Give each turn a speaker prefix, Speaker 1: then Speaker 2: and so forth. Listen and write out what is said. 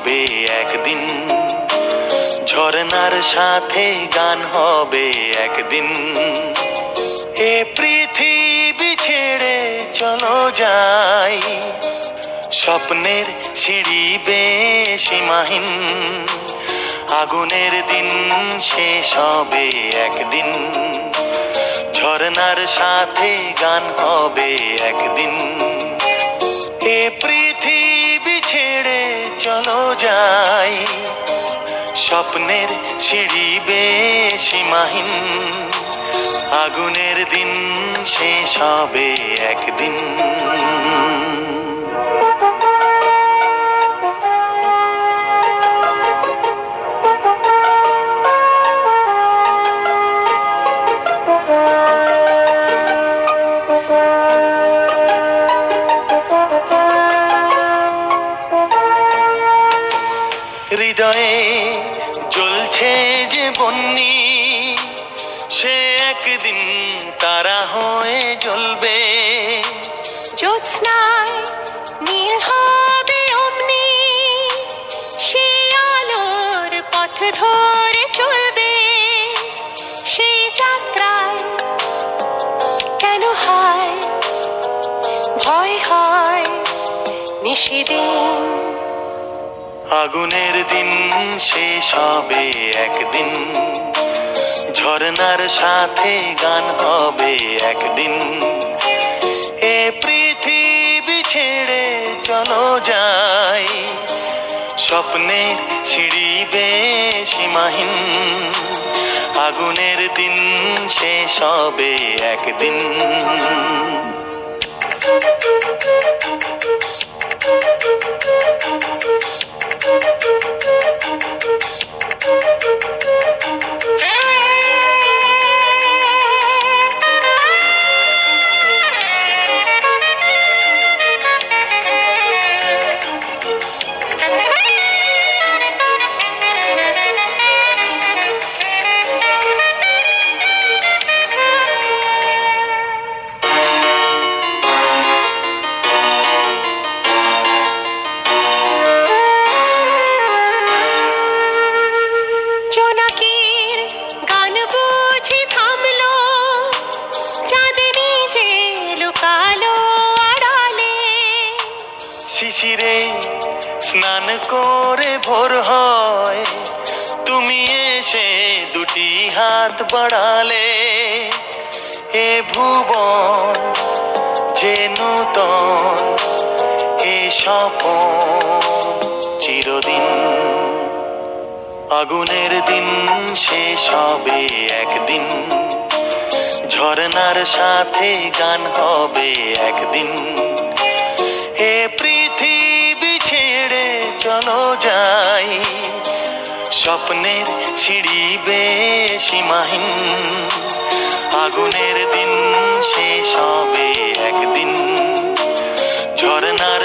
Speaker 1: হবে একদিন, ঝরনার সাথে গান হবে একদিন। এ পৃথিবী ছেড়ে চলো যাই, স্বপ্নের সিঁড়ি বেয়ে সীমাহীন। আগুনের দিন শেষ হবে একদিন, ঝরনার সাথে গান হবে একদিন। এ পৃথিবী ছেড়ে চলো যাই, স্বপ্নের সিঁড়ি বেয়ে সীমাহীন। আগুনের দিন শেষ হবে একদিন। হৃদয়ে জ্বলছে যে বন্যি, সে একদিন তারা হয়ে জ্বলবে।
Speaker 2: জ্যোৎস্নায় নীল হবে অমনি, সে আলোর পথ ধরে চলবে। সেই যাত্রায় কেন হয় ভয় হয় নিশিদিন।
Speaker 1: আগুনের দিন শেষ হবে একদিন, ঝরনার সাথে গান হবে একদিন। এ পৃথিবী ছেড়ে চলো যাই, স্বপ্নের সিঁড়ি বেয়ে সীমাহীন। আগুনের দিন শেষ হবে একদিন।
Speaker 2: জোনাকির গান বুঝি থামলো, চাঁদনি যে লুকালো আড়ালে।
Speaker 1: শিশিরে স্নান করে ভোর হয়, তুমি এসে দুটি হাত বাড়ালে। এ ভুবন যে নূতন, এ স্বপন চিরদিন। আগুনের দিন শেষ হবে একদিন, ঝরনার সাথে গান হবে একদিন। এ পৃথিবী ছেড়ে চলো যাই, স্বপ্নের সিঁড়ি বেয়ে সীমাহীন। আগুনের দিন শেষ হবে একদিন, ঝরনার